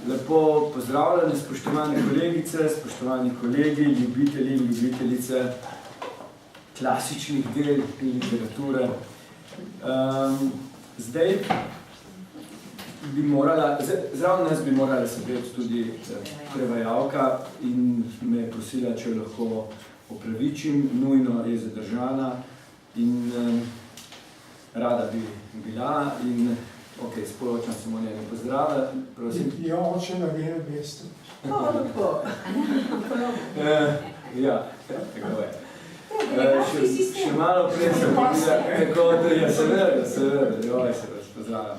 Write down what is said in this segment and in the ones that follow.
Lepo pozdravljeni, spoštovane kolegice, spoštovani kolegi, ljubitelji in ljubiteljice klasičnih del in literature. Zdaj bi morala, zraven nas bi morala sedeti tudi prevajalka in me je prosila, če jo lahko opravičim, nujno je zadržana in rada bi bila in ok, sporočam samo njega pozdrava, prosim. Jo, oče na vere mesto. Lepo. Ja, tako je. Še malo prej sem bila, kako da je, seveda, joj, se vas pozdravljam.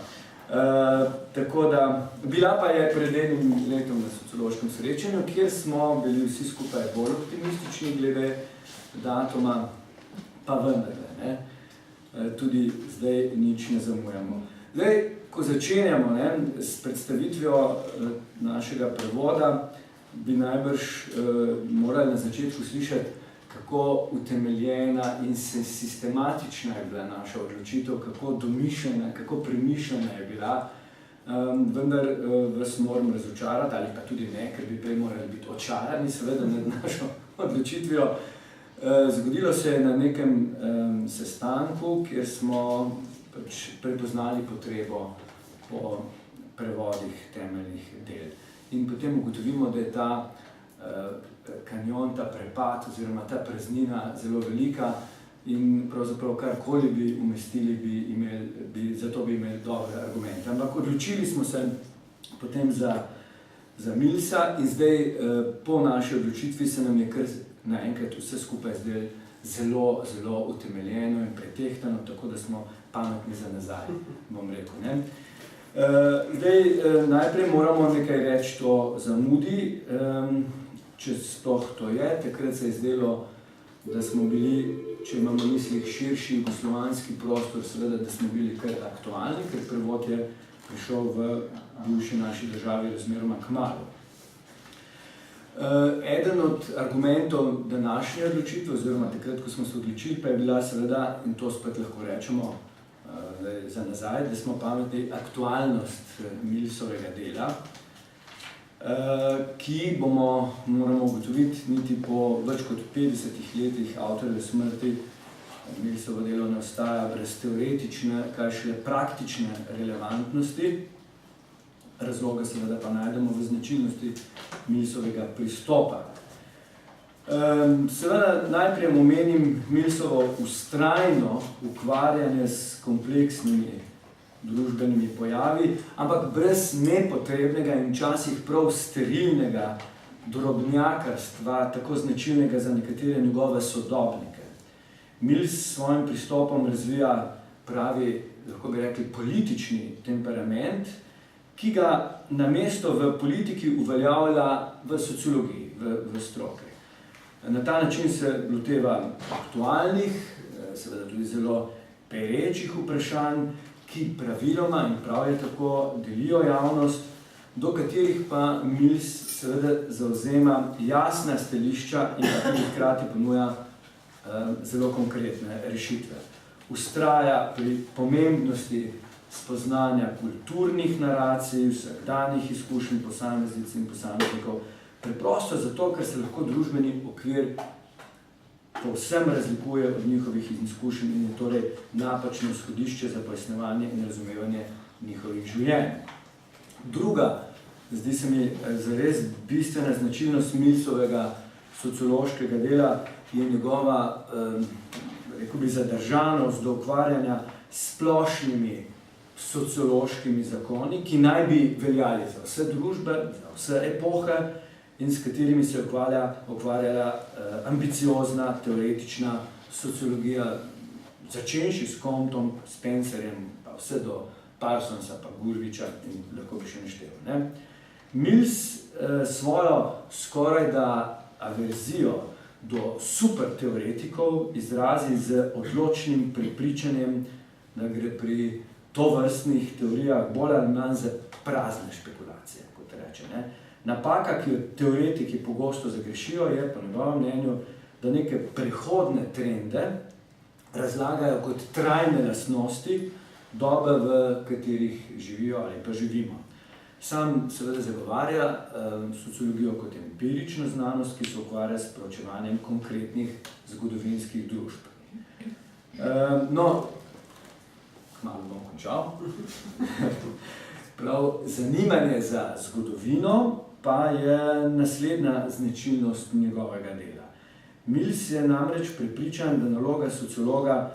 Tako da, bila pa je pred enim letom na sociološkem srečanju, kjer smo bili vsi skupaj bolj optimistični glede datuma, pa vendarle, ne? Tudi zdaj nič ne zamujamo. Zdaj, ko začenjamo s predstavitvijo našega prevoda, bi najbrž morali na začetku slišati, kako utemeljena in sistematična je bila naša odločitev, kako domišljena, kako premišljena je bila. Vendar vas moram razočarati, ali pa tudi ne, ker bi prej morali biti očarani, seveda nad našo odločitvijo. Zgodilo se je na nekem sestanku, kjer smo prepoznali potrebo po prevodih temeljnih del. In potem ugotovimo, da je ta kanjon, ta prepad oziroma ta praznina zelo velika in pravzaprav karkoli bi umestili, zato bi imeli dobre argumente. Ampak odločili smo se potem za Millsa in zdaj po naši odločitvi se nam je kar naenkrat vse skupaj zdaj zelo, zelo utemeljeno in pretehtano, tako da smo pametni za nazaj, bom rekel. Ne? Zdaj, najprej moramo nekaj reči o zamudi, če sploh to je. Takrat se je zdelo, da smo bili, če imamo v mislih širši jugoslovanski prostor, seveda, da smo bili kar aktualni, ker prevod je prišel v bivši naši državi razmeroma kmalu. Eden od argumentov današnje odločitve, oziroma takrat, ko smo se odločili, pa je bila seveda, in to spet lahko rečemo za nazaj, da smo pametni aktualnost Millsovega dela, ki moramo ugotoviti, niti po več kot 50 letih avtorjeve smrti Millsovo delo ne ostaja brez teoretične, kaj šele praktične relevantnosti. Razloga seveda pa najdemo v značilnosti Millsovega pristopa. Seveda najprej omenim Millsovo vztrajno ukvarjanje s kompleksnimi družbenimi pojavi, ampak brez nepotrebnega in včasih prav sterilnega drobnjakarstva, tako značilnega za nekatere njegove sodobnike. Mills s svojim pristopom razvija pravi, lahko bi rekli, politični temperament, ki ga namesto v politiki uveljavlja v sociologiji, v stroki. Na ta način se loteva aktualnih, seveda tudi zelo perečih vprašanj, ki praviloma in prav je tako delijo javnost, do katerih pa Mills seveda zavzema jasna stališča in pa tudi hkrati ponuja zelo konkretne rešitve. Vztraja pri pomembnosti spoznanja kulturnih naracij, vsakdanjih izkušenj posameznic in posameznikov, preprosto zato, ker se lahko družbeni okvir povsem razlikuje od njihovih izkušenj in je torej napačno izhodišče za pojasnjevanje in razumevanje njihovih življenj. Druga, zdi se mi zares bistvena značilnost Millsovega sociološkega dela, je njegova, rekel bi, zadržanost do ukvarjanja s splošnimi sociološkimi zakoni, ki naj bi veljali za vse družbe, za vse epohe in s katerimi se ukvarjala ambiciozna, teoretična sociologija, začenši s Comtom, Spencerjem, pa vse do Parsonsa, pa Gurviča in lahko bi še naštel. Mills svojo skorajda averzijo do superteoretikov izrazi z odločnim prepričanjem, da gre pri tovrstnih teorijah bolj ali manj za prazne špekulacije, kot reče. Napaka, ki jo teoretiki pogosto zagrešijo, je po njegovem mnenju, da neke prehodne trende razlagajo kot trajne lastnosti dobe, v katerih živijo ali pa živimo. Sam seveda zagovarja sociologijo kot empirično znanost, ki se ukvarja s proučevanjem konkretnih zgodovinskih družb. Kmalu bom končal. Prav, zanimanje za zgodovino pa je naslednja značilnost njegovega dela. Mills je namreč prepričan, da naloga sociologa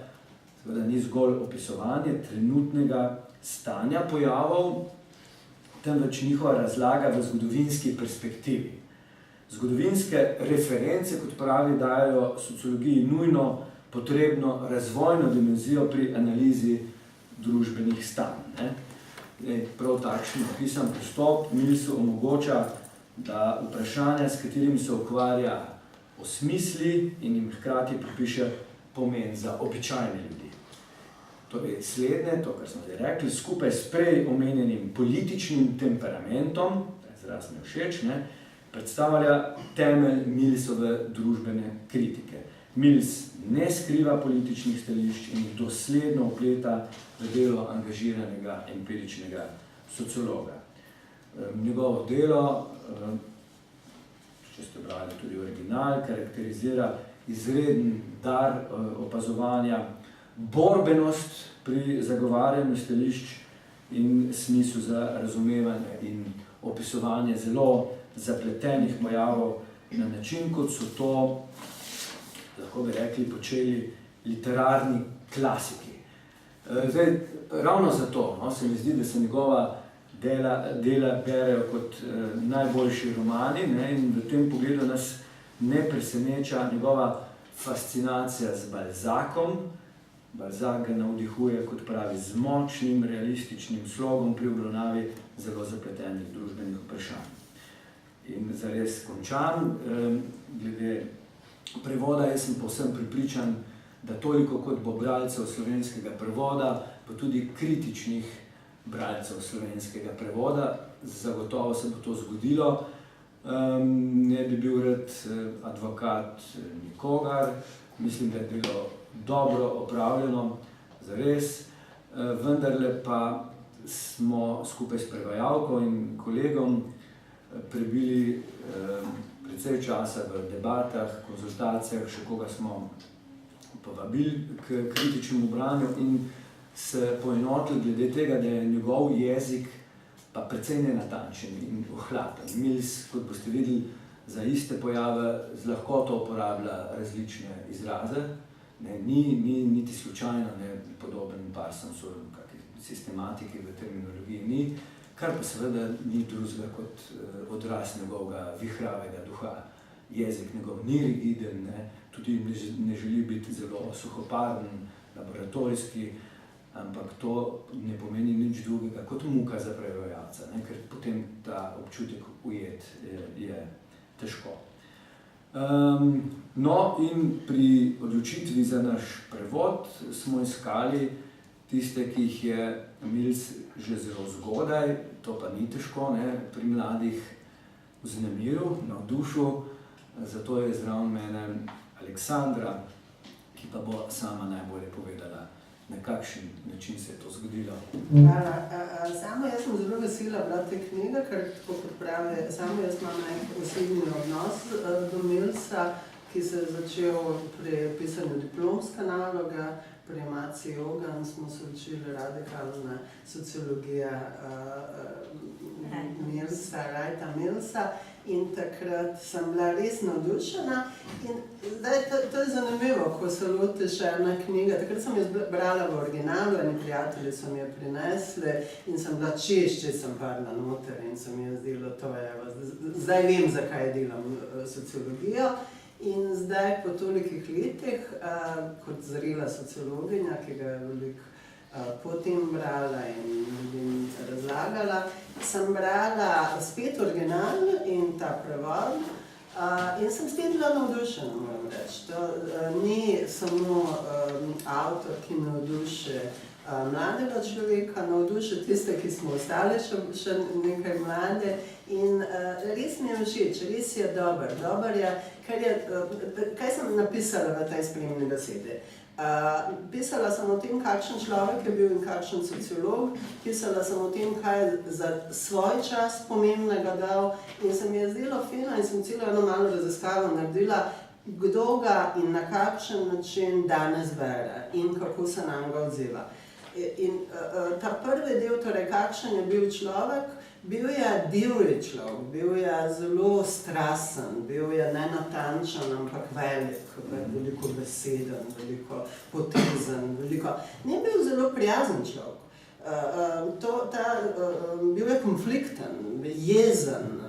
seveda ni zgolj opisovanje trenutnega stanja pojavov, temveč njihova razlaga v zgodovinski perspektivi. Zgodovinske reference, kot pravi, dajo sociologiji nujno potrebno razvojno dimenzijo pri analizi družbenih stanj. Prav takšen opisan pristop Millsu omogoča, da vprašanja, s katerimi se ukvarja, osmisli in jim hkrati pripiše pomen za običajne ljudi. Torej, slednje, to, kar smo zdaj rekli, skupaj s prej omenjenim političnim temperamentom, izraz mi je všeč, predstavlja temelj Millsove družbene kritike. Mills ne skriva političnih stališč in dosledno vpleta v delo angažiranega empiričnega sociologa. Njegovo delo, če ste brali tudi original, karakterizira izreden dar opazovanja, borbenost pri zagovarjanju stališč in smislu za razumevanje in opisovanje zelo zapletenih pojavov na način, kot so to, lahko bi rekli, počeli literarni klasiki. Zdaj, ravno zato se mi zdi, da se njegova dela berejo kot najboljši romani, in v tem pogledu nas ne preseneča njegova fascinacija z Balzacom. Balzac ga navdihuje, kot pravi, z močnim, realističnim slogom pri obravnavi zelo zapletenih družbenih vprašanj. In zares končam, glede prevoda, jaz sem povsem prepričan, da toliko kot bo bralcev slovenskega prevoda, pa tudi kritičnih bralcev slovenskega prevoda, zagotovo se bo to zgodilo. Ne bi bil rad advokat nikogar, mislim, da je bilo dobro opravljeno, zares, vendarle pa smo skupaj s prevajalko in kolegom prebili precej časa v debatah, konzultacijah, še koga smo povabili k kritičnemu branju in se poenotili glede tega, da je njegov jezik pa precej nenatančen in ohlapen. Mills, kot boste videli, za iste pojave z lahkoto uporablja različne izraze. Ni niti slučajno podoben Parsonsu, kakšni sistematiki v terminologiji ni, kar pa seveda ni drugega kot odraz njegovega vihravega duha. Jezik njegov ni rigiden, tudi ne želi biti zelo suhoparen, laboratorijski, ampak to ne pomeni nič drugega kot muka za prevajalca, ker potem ta občutek ujet je težko. In pri odločitvi za naš prevod smo iskali tiste, ki jih je Mills že zelo zgodaj, to pa ni težko, pri mladih vznemiril, navdušil, zato je zraven mene Aleksandra, ki pa bo sama najbolje povedala, na kakšen način se je to zgodilo. Hvala. Sama jaz sem zelo vesela brati te knjige, ker tako kot pravi, sama jaz imam nek osebni odnos do Millsa, ki se je začel pri pisanju diplomske naloge. Pri Maci Jogan smo se učili radikalna sociologija Wrighta Millsa in takrat sem bila res navdušena. In zdaj, to je zanimivo, ko se lotiš ena knjiga. Takrat sem jaz brala v originalu, eni prijatelji so mi jo prinesli in sem bila če sem padla noter in se mi je zdelo, to je, zdaj vem, zakaj delam sociologijo. In zdaj, po tolikih letih, kot zrela sociologinja, ki ga je veliko potem brala in razlagala, sem brala spet original in ta prevod in sem spet bila navdušena, moram reči. To ni samo avtor, ki navduši mladega človeka, navduši tiste, ki smo ostali še nekaj mlade in res mi je všeč, res je dober je, kaj sem napisala v tej spremni besedi. Pisala sem o tem, kakšen človek je bil in kakšen sociolog, pisala sem o tem, kaj je za svoj čas pomembnega dal in se mi je zdelo fino in sem celo eno malo raziskavo naredila, kdo ga in na kakšen način danes bere in kako se nam ga odziva. In ta prvi del, torej kakšen je bil človek, bil je divji človek, bil je zelo strasten, bil je nenatančen, ampak veliko beseden, veliko potezen, ni bil zelo prijazen človek. Bil je konflikten, jezen,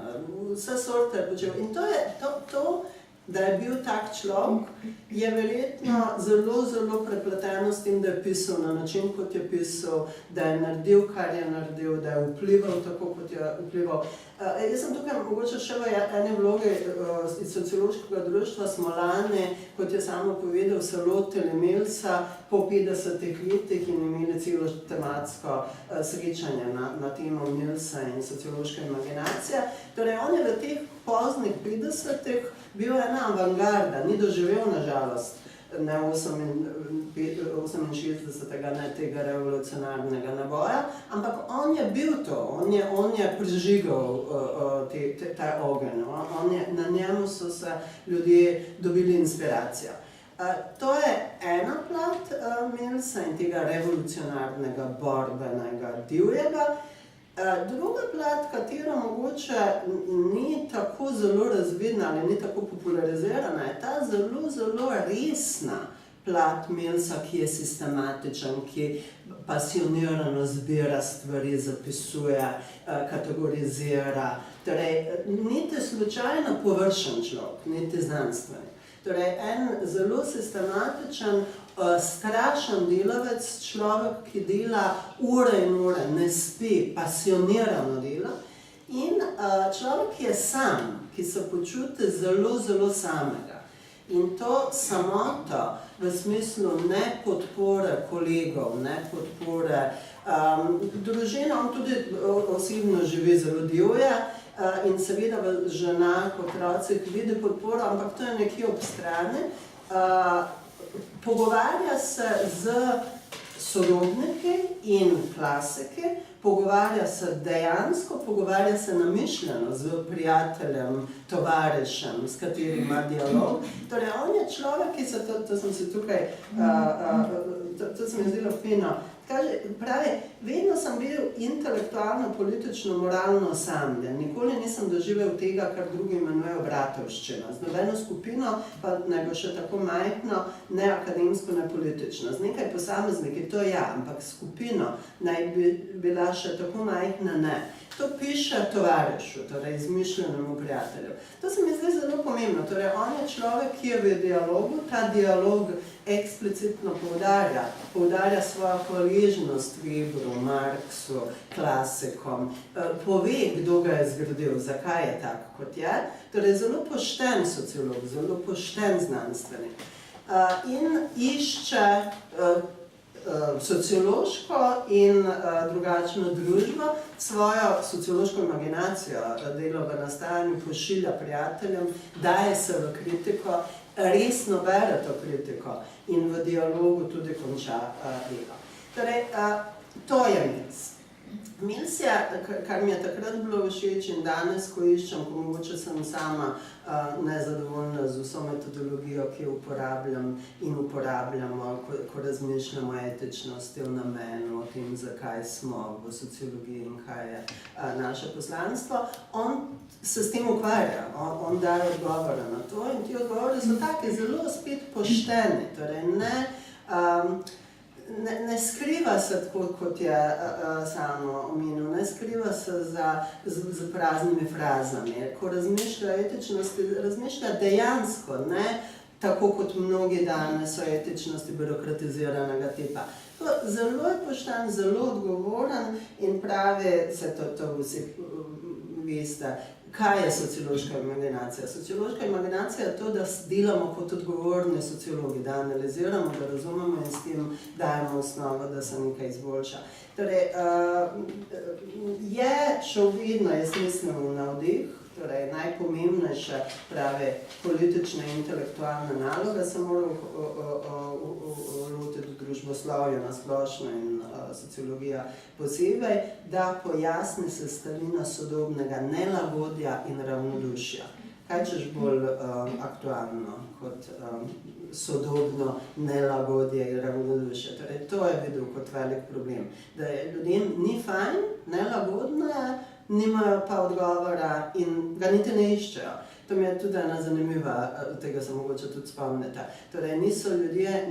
vse sorte je počel. In to, da je bil tak človek, je verjetno zelo prepleteno s tem, da je pisal na način, kot je pisal, da je naredil, kar je naredil, da je vplival tako, kot je vplival. Jaz sem tukaj mogoče še v eni vlogi iz sociološkega društva smo lani, kot je samo povedal, se lotili Millsa po 50 letih in imeli celo tematsko srečanje na temo Millsa in sociološka imaginacija. Torej, on je v teh poznih 50-ih bil ena avangarda, ni doživel na žalost ne 68. ne tega revolucionarnega naboja, ampak on je bil to, on je prižigal ta ogenj, na njemu so se ljudje dobili inspiracijo. To je ena plat Millsa in tega revolucionarnega, borbenega, divjega. Druga plat, katera mogoče ni tako zelo razvidna ali ni tako popularizirana, je ta zelo resna plat Millsa, ki je sistematičen, ki pasionirano zbira stvari, zapisuje, kategorizira. Torej, niti slučajno površen človek, niti znanstveni. Torej, en zelo sistematičen, strašen delavec, človek, ki dela ure in ure, ne spi, pasionirano dela. In človek, ki je sam, ki se počuti zelo samega. In to samoto v smislu ne podpore kolegov, ne podpore družine, on tudi osebno živi zelo divje, in seveda v ženah, otrocih vidi podporo, ampak to je nekje ob strani. Pogovarja se z sorodniki in klasiki, pogovarja se dejansko, pogovarja se namišljeno z prijateljem, tovarišem, s katerim ima dialog. Torej, on je človek, ki se, to sem si tukaj, to se mi je zdelo fino, pravi, vedno sem bil intelektualno, politično, moralno osamljen. Nikoli nisem doživel tega, kar drugi imenujejo bratovščina. Z nobeno skupino, pa naj bo še tako majhno, ne akademsko, ne politično. Z nekaj posamezniki, to ja, ampak skupino naj bi bila še tako majhna, ne. To piše tovarišu, torej izmišljenemu prijatelju. To se mi zdi zelo pomembno. Torej, on je človek, ki je v dialogu, ta dialog eksplicitno poudarja svojo hvaležnost Weberu, Marxu, klasikom, pove, kdo ga je zgradil, zakaj je tako, kot je. Torej, zelo pošten sociolog, zelo pošten znanstvenik. In išče sociološko in drugačno družbo, svojo sociološko imaginacijo, delo v nastajanju pošilja prijateljem, daje se v kritiko, resno bere to kritiko in v dialogu tudi konča delo. Torej, to je Mills. Mills je, kar mi je takrat bilo všeč in danes, ko iščem, ko mogoče sem sama nezadovoljna z vso metodologijo, ki jo uporabljam in uporabljamo, ko razmišljamo o etičnosti, o namenu, o tem, zakaj smo v sociologiji in kaj je naše poslanstvo. On se s tem ukvarja, on daje odgovore na to in ti odgovori so taki zelo spet pošteni, torej ne skriva se tako, kot je samo omenil, ne skriva se z praznimi frazami. Ko razmišlja o etičnosti, razmišlja dejansko, ne tako kot mnogi danes o etičnosti birokratiziranega tipa. Zelo je pošten, zelo odgovoren in pravi, se to vsi veste, kaj je sociološka imaginacija? Sociološka imaginacija je to, da delamo kot odgovorni sociologi, da analiziramo, da razumemo in s tem dajemo osnovo, da se nekaj izboljša. Torej, je šovidno, jaz mislim, v navdih, torej najpomembnejša prave politična in intelektualna naloga se mora lotiti družboslovja na splošno in sociologija posebej, da pojasni sestavino sodobnega nelagodja in ravnodušja. Kaj češ bolj aktualno kot sodobno nelagodje in ravnodušje? Torej, to je videl kot velik problem. Da ljudem ni fajn, nelagodno je, nimajo pa odgovora in ga niti ne iščejo. To mi je tudi ena zanimiva, tega se mogoče tudi spomnite. Torej, niso ljudje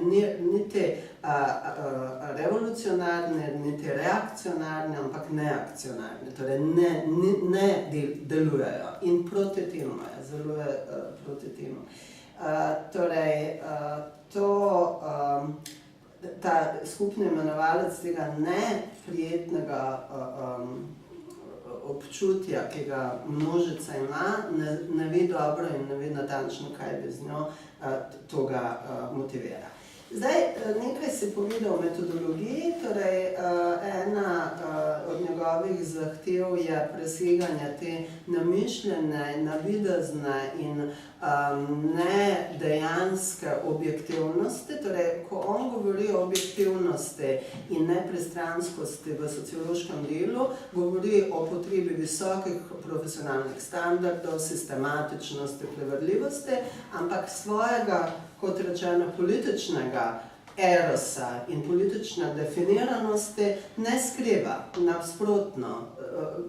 niti revolucionarni, niti reakcionarni, ampak neakcionarni. Torej, ne delujejo in proti temu je, zelo je proti temu. Torej, ta skupni imenovalec tega neprijetnega občutja, ki ga množica ima, ne ve dobro in ne ve natančno, kaj bi z njo to ga motivira. Zdaj, nekaj si povedal o metodologiji, torej ena od njegovih zahtev je preseganje te namišljene, navidezne in nedejanske objektivnosti. Torej, ko on govori o objektivnosti in nepristranskosti v sociološkem delu, govori o potrebi visokih profesionalnih standardov, sistematičnosti, preverljivosti, ampak svojega, kot rečeno, političnega erosa in politične definiranosti ne skriva, nasprotno,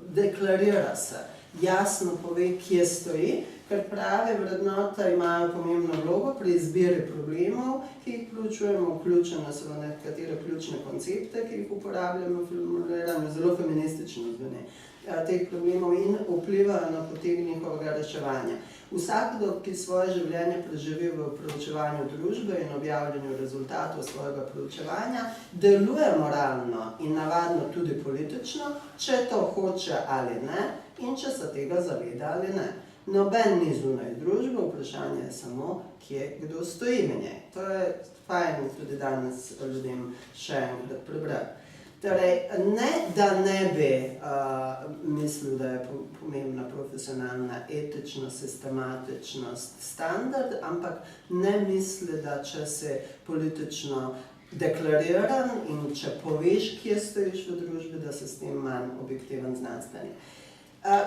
deklarira se, jasno pove, kje stoji, ker prave vrednote imajo pomembno vlogo pri izbiri problemov, ki jih vključujemo, vključene so v nekatere ključne koncepte, ki jih uporabljamo, formuliramo zelo feministično zveni teh problemov in vplivajo na potek njihovega reševanja. Vsakdo, ki svoje življenje preživi v proučevanju družbe in objavljanju rezultatov svojega proučevanja, deluje moralno in navadno tudi politično, če to hoče ali ne in če se tega zaveda ali ne. Noben ni zunaj družbe, vprašanje je samo, kje kdo stoji v njej. To je fajn tudi danes ljudem še enkrat prebrati. Torej, ne da ne bi mislil, da je pomembna profesionalna etičnost, sistematičnost, standard, ampak ne misli, da če si politično deklariran in če poveš, kje stojiš v družbi, da si s tem manj objektiven znanstvenik.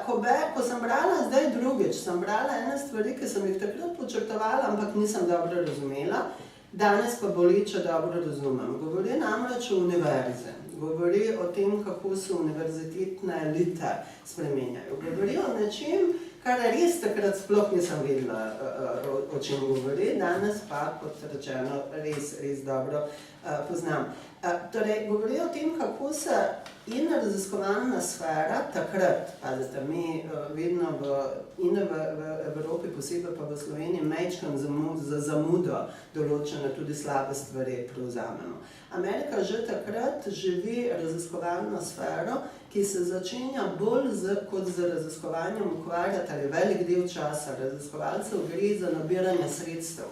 Ko sem brala zdaj drugič, sem brala ene stvari, ki sem jih takrat počrtovala, ampak nisem dobro razumela, danes pa boleče dobro razumem. Govori namreč o univerzi. Govori o tem, kako se univerzitetne elite spremenjajo. Govori o nečem, kar res takrat sploh nisem vedela, o čem govori, danes pa, kot rečeno, res dobro poznam. Torej, govori o tem, kako se in raziskovalna sfera takrat, pazite, mi vedno in v Evropi, posebej pa v Sloveniji, majčkam za zamudo določene tudi slabe stvari prevzamemo. Amerika že takrat živi raziskovalno sfero, ki se začenja bolj kot z raziskovanjem ukvarjati, ali velik del časa raziskovalcev gre za nabiranje sredstev,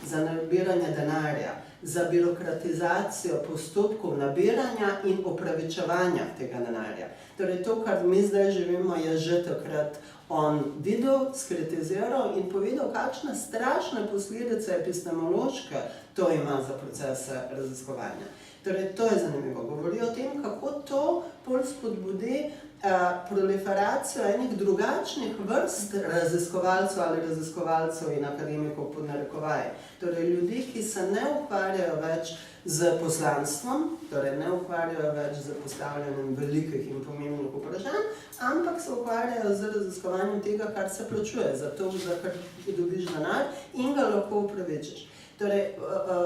za nabiranje denarja, za birokratizacijo postopkov nabiranja in opravičevanja tega denarja. Torej, to, kar mi zdaj živimo, je že takrat on videl, skritiziral in povedal, kakšne strašne posledice epistemološke to ima za procese raziskovanja. Torej, to je zanimivo. Govori o tem, kako to bolj spodbudi proliferacijo enih drugačnih vrst raziskovalcev ali raziskovalcev in akademikov pod narekovaji. Torej, ljudi, ki se ne ukvarjajo več z poslanstvom, torej ne ukvarjajo več z postavljanjem velikih in pomembnih vprašanj, ampak se ukvarjajo z raziskovanjem tega, kar se plačuje, za to, za kar dobiš denar in ga lahko upravičiš. Torej,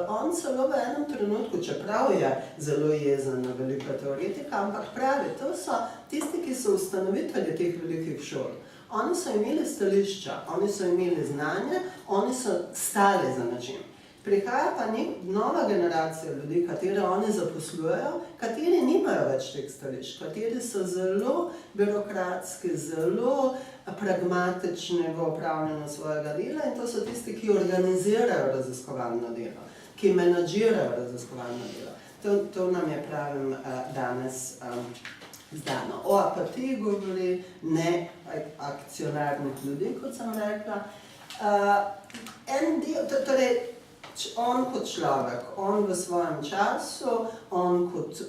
on celo v enem trenutku, čeprav je zelo jezen na velika teoretika, ampak pravi, to so tisti, ki so ustanovitelji teh velikih šol. Oni so imeli stališča, oni so imeli znanje, oni so stali za način. Prihaja pa nova generacija ljudi, katere oni zaposlujejo, kateri nimajo več teh stališč, kateri so zelo birokratski, zelo pragmatičnega upravljanja svojega dela in to so tisti, ki organizirajo raziskovalno delo, ki menadžirajo raziskovalno delo. To nam je, pravim, danes zdano. O apatiji govori, ne akcionarnih ljudi, kot sem rekla. Torej, on kot človek, on v svojem času, on kot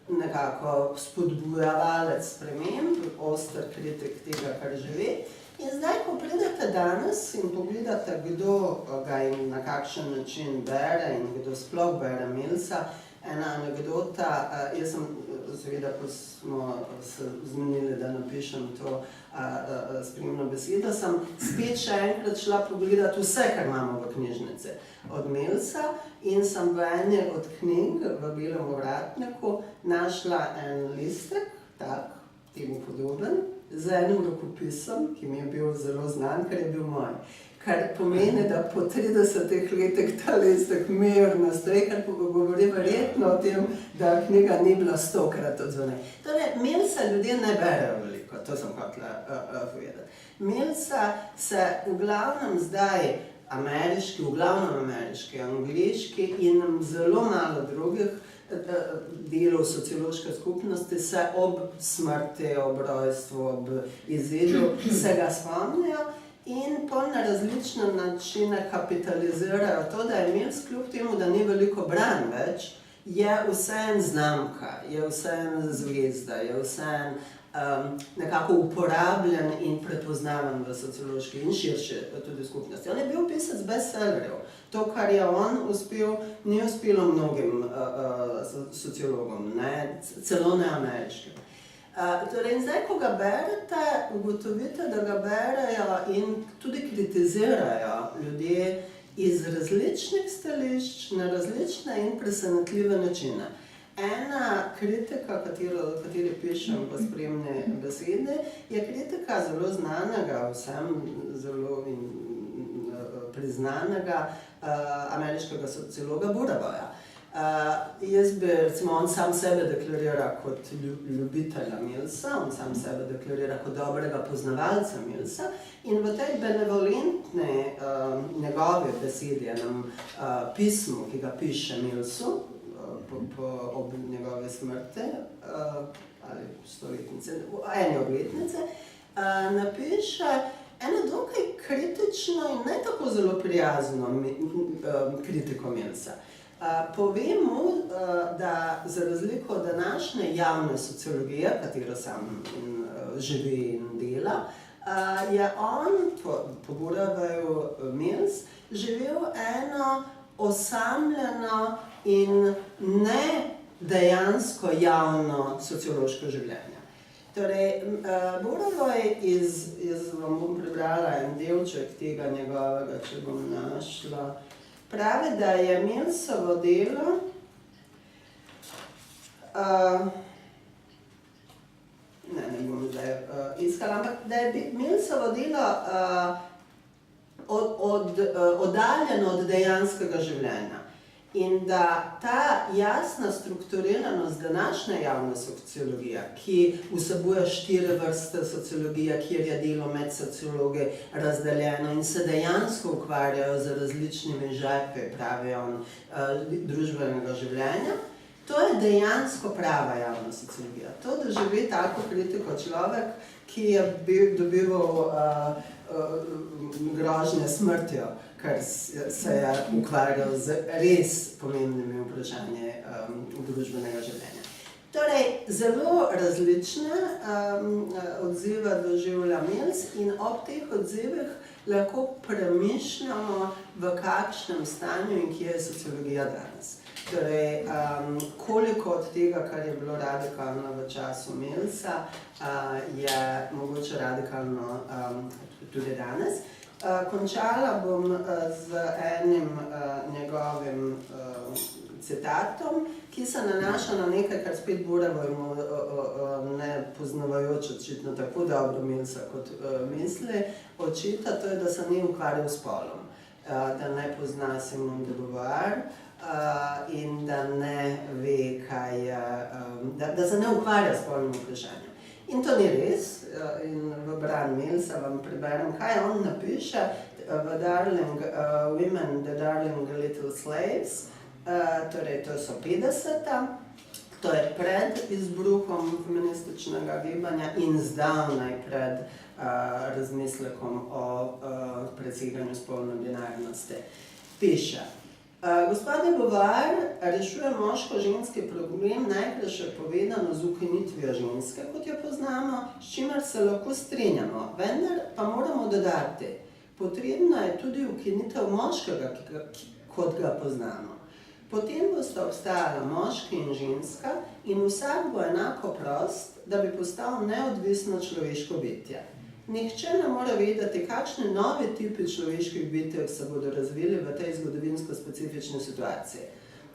nekako spodbujevalec sprememb, oster kritik tega, kar živi. In zdaj, ko pridete danes in pogledate, kdo ga in na kakšen način bere in kdo sploh bere Millsa, ena anekdota, jaz sem, seveda, ko smo se zmenili, da napišem to spremno besedo, sem spet še enkrat šla pogledati vse, kar imamo v knjižnici od Millsa in sem v eni od knjig v Belem ovratniku našla en listek, tak, temu podoben, z enim rokopisom, ki mi je bil zelo znan, ker je bil moj. Kar pomeni, da po 30 letih ta listek mirno stoji, kar govori verjetno o tem, da knjiga ni bila 100-krat odzvonjena. Torej, Millsa ljudje ne berejo veliko, to sem hotela povedati. Millsa se v glavnem zdaj ameriški, v glavnem ameriški, angliški in zelo malo drugih delov sociološke skupnosti se ob smrti, ob rojstvu, ob izidu se ga spomnijo in pol na različne načine kapitalizirajo to, da je Mills kljub temu, da ni veliko bran več, je vseeno znamka, je vseeno zvezda, je vseeno nekako uporabljen in prepoznaven v sociološki in širši tudi skupnosti. On je bil pisec bestsellerjev. To, kar je on uspel, ni uspelo mnogim sociologom, ne, celo ne ameriškim. Torej, zdaj, ko ga berete, ugotovite, da ga berejo in tudi kritizirajo ljudje iz različnih stališč, na različne in presenetljive načine. Ena kritika, kateri pišem v spremni besedi, je kritika zelo znanega, vsem zelo priznanega ameriškega sociologa Buraboja. Jaz bi, recimo, on sam sebe deklarira kot ljubitelja Millsa, on sam sebe deklarira kot dobrega poznavalca Millsa in v tej benevolentni njegovi besedi, enem pismu, ki ga piše Millsu, ob njegove smrti ali stoletnice, eni obletnice, napiše eno dokaj kritično in ne tako zelo prijazno kritiko Millsa. Pove mu, da za razliko od današnje javne sociologije, katero sam živi in dela, je on, po Buraboju Mills, živel eno osamljeno in ne dejansko javno sociološko življenje. Torej, Buraboj jaz vam bom prebrala en delček tega njegovega, če bom našla, pravi, da je Millsovo delo ne bom zdaj iskala, ampak da je Millsovo delo oddaljeno od dejanskega življenja. In da ta jasna strukturiranost današnje javne sociologije, ki vsebuje 4 vrste sociologije, kjer je delo med sociologi razdeljeno in se dejansko ukvarjajo z različnimi žepi, pravijo on, družbenega življenja, to je dejansko prava javna sociologija. To, da živi tako kritiko človek, ki je dobival grožnje smrtjo, ker se je ukvarjal z res pomembnimi vprašanji družbenega življenja. Torej, zelo različne odzive doživlja Mills in ob teh odzivih lahko premišljamo, v kakšnem stanju in kje je sociologija danes. Torej, koliko od tega, kar je bilo radikalno v času Millsa, je mogoče radikalno tudi danes. Končala bom z enim njegovim citatom, ki se nanaša na nekaj, kar spet Buraboj ne poznavajoč očitno tako dobro Millsa kot misli, očita, to je, da se ni ukvarjal s spolom, da ne pozna Simone de Beauvoir in da ne ve, kaj je, da se ne ukvarja s spolnim vprašanjem. In to ni res. In v bran Millsa vam preberem, kaj on napiše v Darling Women, the Darling Little Slaves. Torej, to so 50. To je pred izbruhom feminističnega gibanja in zdavnaj pred razmislekom o preseganju spolne binarnosti. Piše, gospa de Beauvoir rešuje moško-ženski problem, najprej še povedano z ukinitvijo ženske, kot jo poznamo, s čimer se lahko strinjamo, vendar pa moramo dodati, potrebna je tudi ukinitev moškega, kot ga poznamo. Potem bosta obstajala moški in ženska in vsak bo enako prost, da bi postal neodvisno človeško bitje. Nihče ne more vedeti, kakšni novi tipi človeških bitev se bodo razvili v tej zgodovinsko specifični situaciji.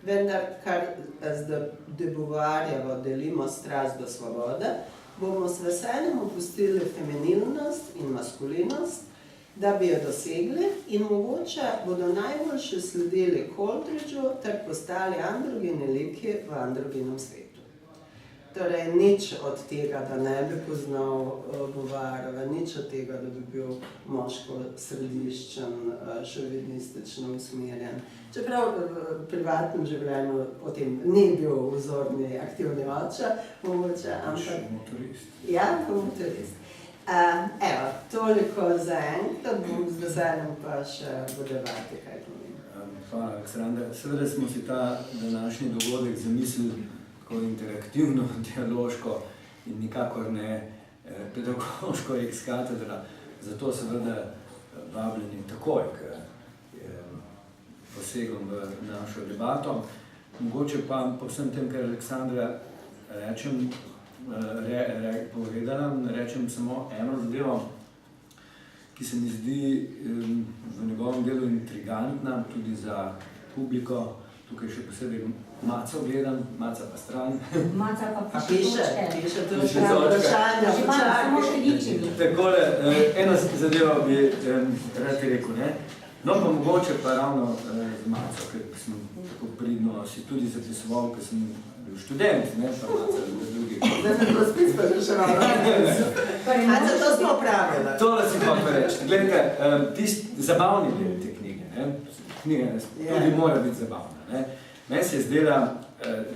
Vendar, kar z de Beauvoirjevo delimo strast do svobode, bomo s veseljem opustili feminilnost in maskulinost, da bi jo dosegli in mogoče bodo najboljše sledili Coleridgeu ter postali androgini liki v androgenem svetu. Torej, nič od tega, da ne bi poznal Beauvoirjeve, nič od tega, da bi bil moško-središčen, šovinistično usmerjen. Čeprav v privatnem življenju o tem ni bil vzorni aktivni oče, mogoče, ampak... Motorist. Ja, motorist. Evo, toliko za enkrat, bom z veseljem pa še bodevati, kaj pomeni. Hvala, Aleksandra. Seveda smo si ta današnji dogodek zamislili tako interaktivno, dialoško in nikakor ne pedagoško ex katedra. Zato seveda vabljeni takoj k posegom v našo debato. Mogoče pa po vsem tem, kar Aleksandra povedala, rečem samo eno zadevo, ki se mi zdi v njegovem delu intrigantna, tudi za publiko. Tukaj še posebej Maco gledam, Maca pa stran. Maca pa Piše to Piše vprašanje, samo štedičenje. Takole, eno zadevo bi rad rekel, ne? No, pa mogoče pa ravno z Maco, ker sem tako pridno si tudi zapisoval, ker sem bil študent, ne, pa Maca drugi. Da me to spis pa še Maca, to smo pravila. Tole si pa reči. Gledajte, tisti zabavni del te knjige, ne? Knjiga tudi mora biti zabavna, ne? Meni se je zdela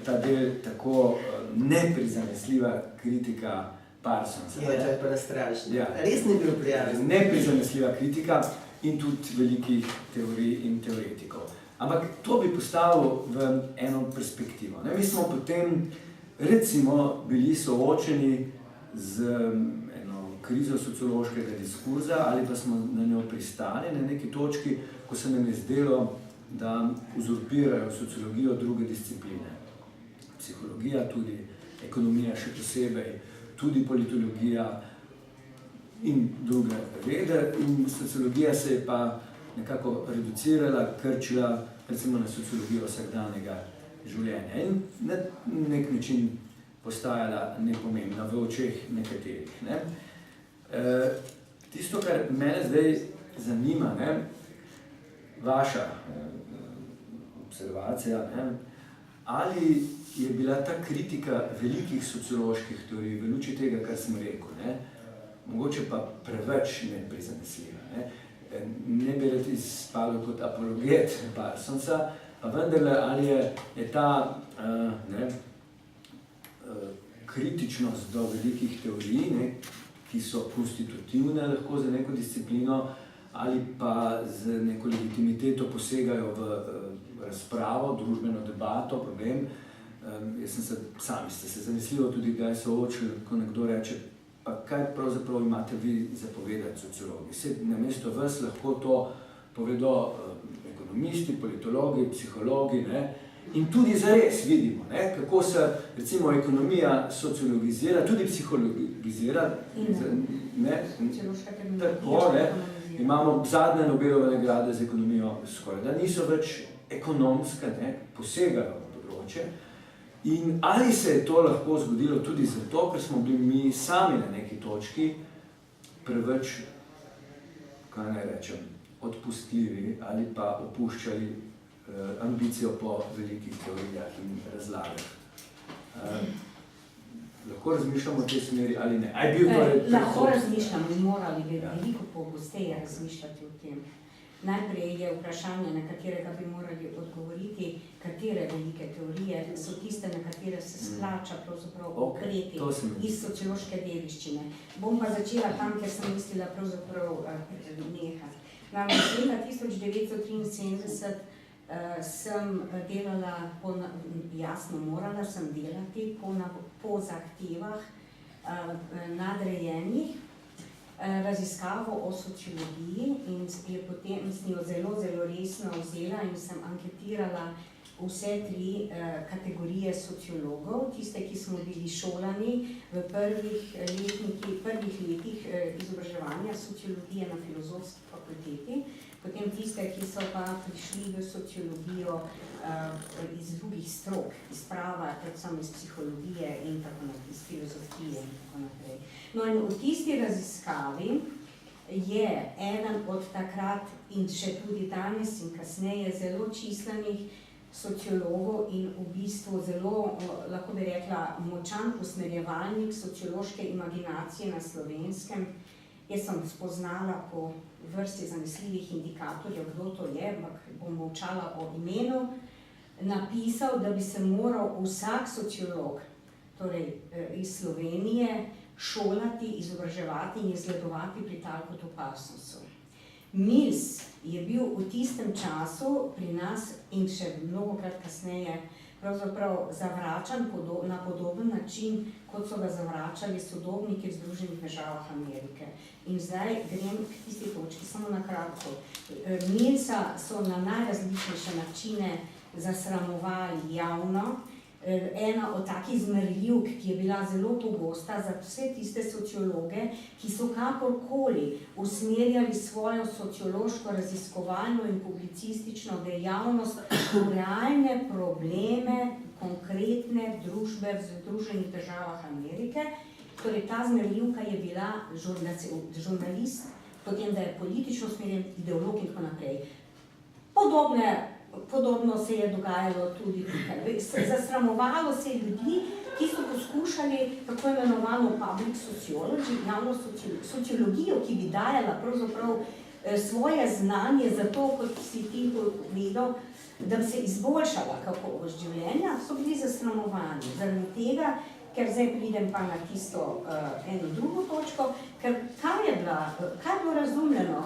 ta del tako neprizanesljiva kritika Parsonsa. Je, to je pa strašno. Ja. Res ni bil prijavljen. Neprizanesljiva kritika in tudi velikih teorij in teoretikov. Ampak to bi postavil v eno perspektivo. Ne? Mi smo potem, recimo, bili soočeni z eno krizo sociološkega diskurza ali pa smo na njo pristali na neki točki, ko se nam je zdelo, da uzurpirajo sociologijo druge discipline. Psihologija, tudi ekonomija še posebej, tudi politologija in druge vede. In sociologija se je pa nekako reducirala, krčila recimo na sociologijo vsakdanjega življenja in na nek način postajala nepomembna v očeh nekaterih. Ne? Tisto, kar mene zdaj zanima, ne? Vaša observacija, ne? Ali je bila ta kritika velikih socioloških teorij v luči tega, kar sem rekel, ne? Mogoče pa preveč neprizanesljiva. Ne bi rad izpadel kot apologet Parsonsa, pa vendarle, ali je ta kritičnost do velikih teorij, ne, ki so konstitutivne lahko za neko disciplino, ali pa z neko legitimiteto posegajo v razpravo, družbeno debato, problem. Jaz sem se, sami ste se zanesljivo tudi kdaj soočili, ko nekdo reče, pa kaj pravzaprav imate vi zapovedati sociologi? Vse namesto vas lahko to povedo ekonomisti, politologi, psihologi, ne? In tudi zares vidimo, ne? Kako se recimo ekonomija sociologizira, tudi psihologizira. Ne? Tako, ne? Imamo zadnje Nobelove nagrade za ekonomijo skoraj, da niso več ekonomske, ne? Posegajo v področje. In ali se je to lahko zgodilo tudi zato, ker smo bili mi sami na neki točki preveč, kaj naj rečem, odpustljivi ali pa opuščali ambicijo po velikih teorijah in razlagah. lahko razmišljamo v tej smeri ali ne? A je bil torej Lahko razmišljamo in morali bi veliko pogosteje razmišljati o tem. Najprej je vprašanje, na katerega bi morali odgovoriti, katere velike teorije so tiste, na katere se splača pravzaprav okreti iz sociološke dediščine. Bom pa začela tam, ker sem mislila pravzaprav nehati. Namreč leta 1973 sem delala, jasno morala sem delati po zahtevah nadrejenih raziskavo o sociologiji in potem sem jo zelo, zelo resno vzela in sem anketirala vse 3 kategorije sociologov, tiste, ki smo bili šolani v prvih letih izobraževanja sociologije na Filozofski fakulteti, potem tiste, ki so pa prišli v sociologijo iz drugih strok, iz prava, predvsem iz psihologije in tako naprej, iz filozofije in tako naprej. No in v tisti raziskavi je eden od takrat in še tudi danes in kasneje zelo čislenih sociologov in v bistvu zelo, lahko bi rekla, močan usmerjevalnik sociološke imaginacije na Slovenskem. Jaz sem spoznala po vrsti zanesljivih indikatorjev, kdo to je, ampak bom molčala o imenu, napisal, da bi se moral vsak sociolog, torej iz Slovenije, šolati, izobraževati in izgledovati pri Talbotu Parsonsu. Mills je bil v tistem času pri nas in še mnogokrat kasneje pravzaprav zavračan na podoben način, kot so ga zavračali sodobniki v Združenih državah Amerike. In zdaj grem k tisti točki, samo na kratko. Millsa so na najrazličnejše načine zasramovali javno. Ena od takih zmerljivk, ki je bila zelo pogosta za vse tiste sociologe, ki so kakorkoli usmerjali svojo sociološko raziskovalno in publicistično dejavnost v realne probleme konkretne družbe v Združenih državah Amerike. Torej, ta zmerljivka je bila žurnalist, potem da je politično usmerjen, ideolog in tako naprej. Podobno se je dogajalo tudi tukaj. Zasramovalo se je ljudi, ki so poskušali tako imenovano public sociology, javno sociologijo, ki bi dajala pravzaprav svoje znanje za to, kot si ti povedal, da bi se izboljšala kakovost življenja, so bili zasramovani. Zaradi tega, ker zdaj pridem pa na tisto eno drugo točko, ker kaj je bilo razumljeno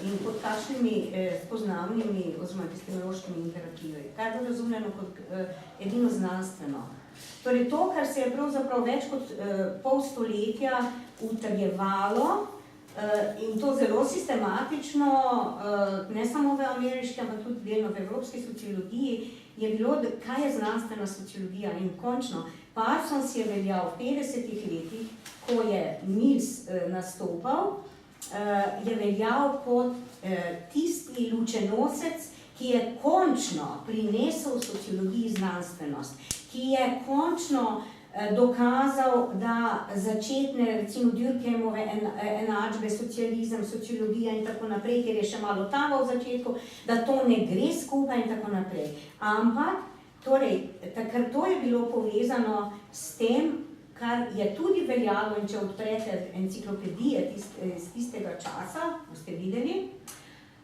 in pod kakšnimi spoznavnimi oziroma epistemološkimi imperativi, kaj je bilo razumljeno kot edino znanstveno. Torej to, kar se je pravzaprav več kot pol stoletja utrjevalo in to zelo sistematično, ne samo v ameriški, ampak tudi delno v evropski sociologiji, je bilo, kaj je znanstvena sociologija in končno Parsons je veljal v 50-ih letih, ko je Mills nastopal, je veljal kot tisti lučenosec, ki je končno prinesel sociologiji znanstvenost, ki je končno dokazal, da začetne, recimo Durkheimove enačbe, socializem, sociologija in tako naprej, ker je še malo taval v začetku, da to ne gre skupaj in tako naprej. Ampak torej, takrat to je bilo povezano s tem, kar je tudi veljalo, in če odprete enciklopedije iz tistega časa, boste videli,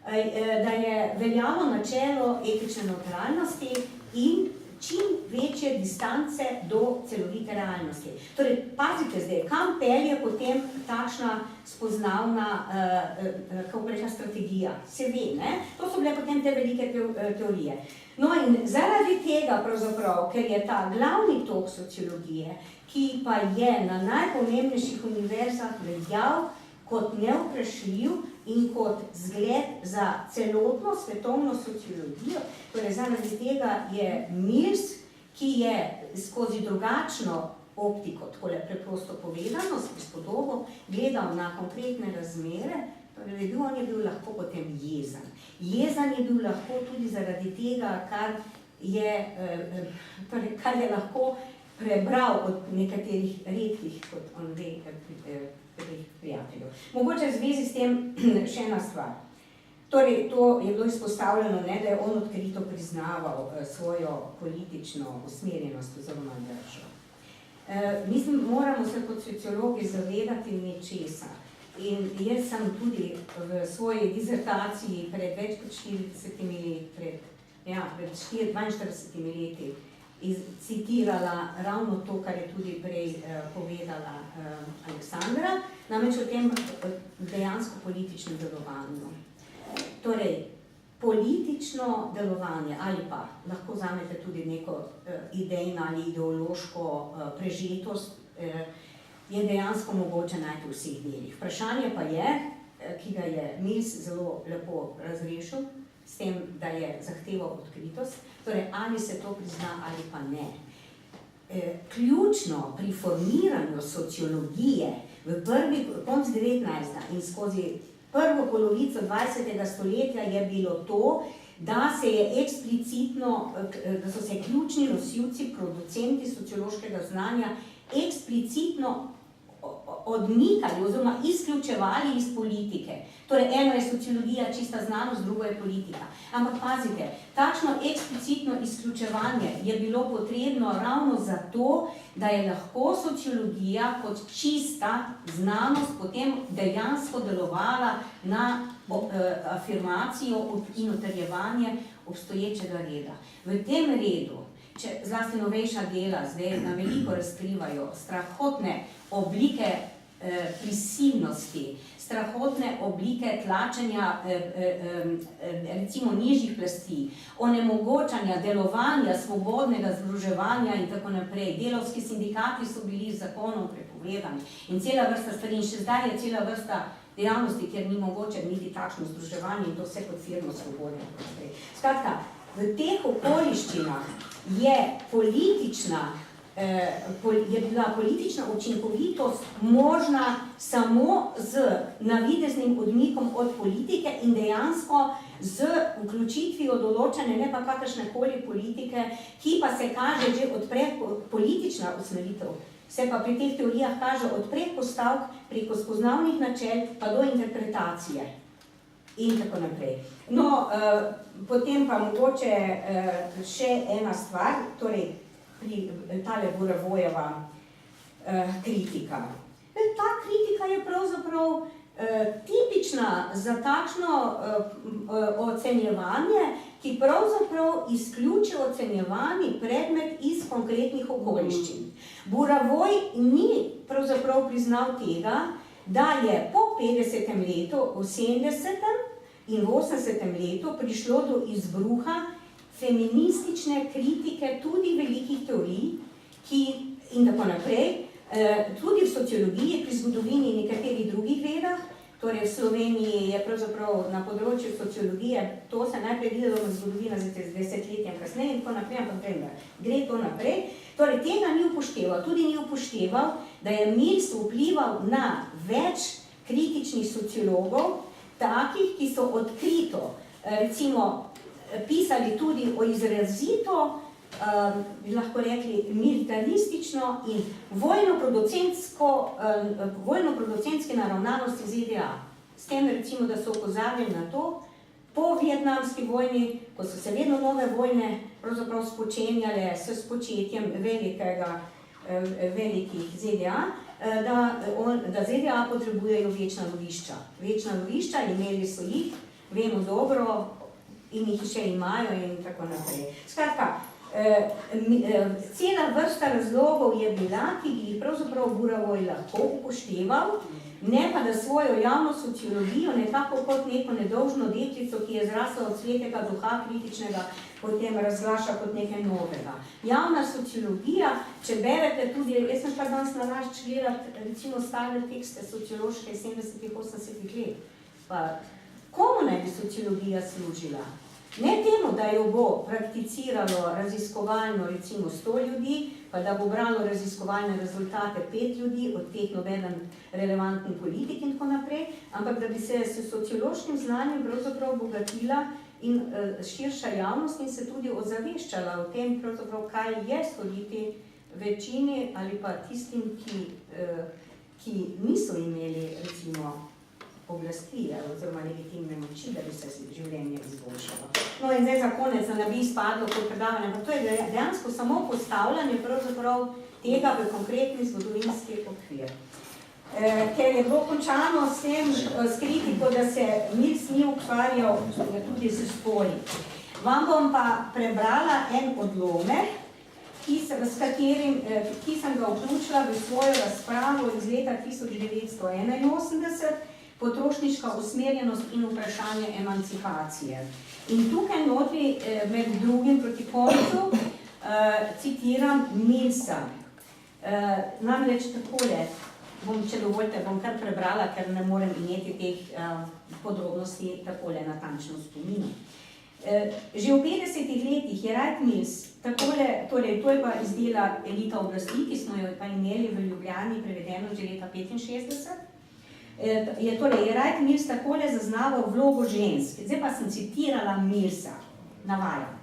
da je veljalo načelo etične nevtralnosti in čim večje distance do celovite realnosti. Torej, pazite zdaj, kam pelje potem takšna spoznavna, kako bi rekla, strategija? Se ve, ne? To so bile potem te velike teorije. No in zaradi tega pravzaprav, ker je ta glavni tok sociologije, ki pa je na najpomembnejših univerzah veljal kot nevprašljiv in kot zgled za celotno svetovno sociologijo, torej zaradi tega je Mills, ki je skozi drugačno optiko, takole preprosto povedano, s prispodobo, gledal na konkretne razmere, torej on je bil lahko potem jezen. Jezen je bil lahko tudi zaradi tega, kar je lahko prebral od nekaterih redkih, kot on ve, prijateljev. Mogoče v zvezi s tem še ena stvar. Torej, to je bilo izpostavljeno, ne, da je on odkrito priznaval svojo politično usmerjenost oziroma držo. Mislim, moramo se kot sociologi zavedati nečesa. In jaz sem tudi v svoji dizertaciji pred več kot 40 leti, pred 42 leti, citirala ravno to, kar je tudi prej povedala Aleksandra, namreč o tem dejansko političnem delovanju. Torej, politično delovanje ali pa lahko vzamete tudi neko idejno ali ideološko prežetost, je dejansko mogoče najti v vseh delih. Vprašanje pa je, ki ga je Mills zelo lepo razrešil, s tem, da je zahteval odkritost, torej ali se to prizna ali pa ne. Ključno pri formiranju sociologije v prvi konc 19. in skozi prvo polovico 20. stoletja je bilo to, da se je eksplicitno, da so se ključni nosilci, producenti sociološkega znanja eksplicitno odmikali oziroma izključevali iz politike. Torej, eno je sociologija, čista znanost, drugo je politika. Ampak pazite, takšno eksplicitno izključevanje je bilo potrebno ravno zato, da je lahko sociologija kot čista znanost potem dejansko delovala na afirmacijo in utrjevanje obstoječega reda. V tem redu, če zlasti novejša dela zdaj na veliko razkrivajo strahotne oblike prisilnosti, strahotne oblike tlačenja recimo nižjih plasti, onemogočanja delovanja, svobodnega združevanja in tako naprej. Delavski sindikati so bili z zakonom prepovedani in cela vrsta stvari, in še zdaj je cela vrsta dejavnosti, kjer ni mogoče niti takšno združevanje in to vse pod firmo svobode. Skratka, v teh okoliščinah je bila politična učinkovitost možna samo z navideznim odmikom od politike in dejansko z vključitvijo določene, ne pa kakršnekoli politike, ki pa se kaže že politična usmeritev, se pa pri teh teorijah kaže od predpostavk preko spoznavnih načel pa do interpretacije in tako naprej. No, potem pa mogoče še ena stvar, torej tale Buravojeva kritika. Ta kritika je pravzaprav tipična za takšno ocenjevanje, ki pravzaprav izključi ocenjevani predmet iz konkretnih okoliščin. Buravoj ni pravzaprav priznal tega, da je po 50. letu, v 70. in v 80. letu prišlo do izbruha feministične kritike tudi velikih teorij, in tako naprej, tudi v sociologiji, pri zgodovini in nekaterih drugih vedah, torej v Sloveniji je pravzaprav na področju sociologije, to se najprej videlo v zgodovina z desetletjem kasneje in tako naprej, ampak gre to naprej. Torej, tega ni upošteval, tudi ni upošteval, da je Mills vplival na več kritičnih sociologov, takih, ki so odkrito, recimo, pisali tudi o izrazito, bi lahko rekli, militaristično in vojno-producentske naravnanosti ZDA. S tem recimo, da so opozarjali na to, po vietnamski vojni, ko so se vedno nove vojne pravzaprav spočenjale s spočetjem velikih ZDA, da ZDA potrebujejo večna lovišča. Večna lovišča, imeli so jih, vemo dobro, in jih še imajo in tako naprej. Skratka, cela vrsta razlogov je bila, ki bi jih pravzaprav Buravoj lahko upošteval, ne pa da svojo javno sociologijo nekako kot neko nedolžno deklico, ki je zrasla od svetega duha kritičnega, potem razglaša kot nekaj novega. Javna sociologija, če berete tudi, jaz sem pa danes nalašč gledati recimo stare tekste sociološke 70-ih, 80-ih let, pa komu naj bi sociologija služila? Ne temu, da jo bo prakticiralo raziskovalno recimo 100 ljudi, pa da bo bralo raziskovalne rezultate 5 ljudi, od teh nobeden relevantni politik in tako naprej, ampak da bi se s sociološkim znanjem pravzaprav bogatila in širša javnost in se tudi ozaveščala o tem, pravzaprav, kaj je storiti večini ali pa tistim, ki niso imeli recimo oblasti oziroma legitimne moči, da bi se življenje izboljšalo. No in zdaj za konec, da ne bi izpadlo kot predavanje, ampak to je dejansko samo postavljanje pravzaprav tega v konkretni zgodovinski okvir. Ker je bilo končano s tem, s kritiko, da se Mills ni ukvarjal tudi s spoli. Vam bom pa prebrala en odlomek, ki sem ga vključila v svojo razpravo iz leta 1981, potrošniška usmerjenost in vprašanje emancipacije. In tukaj notri med drugim proti koncu citiram Millsa. Namreč takole, če dovolite, bom kar prebrala, ker ne morem imeti teh podrobnosti takole natančno spominu. Že v 50-ih letih je Wright Mills takole, torej to je pa izdela Elita oblasti, ki smo jo pa imeli v Ljubljani prevedeno že leta 65, je Wright Mills takole zaznaval vlogo žensk. Zdaj pa sem citirala Millsa, navajam.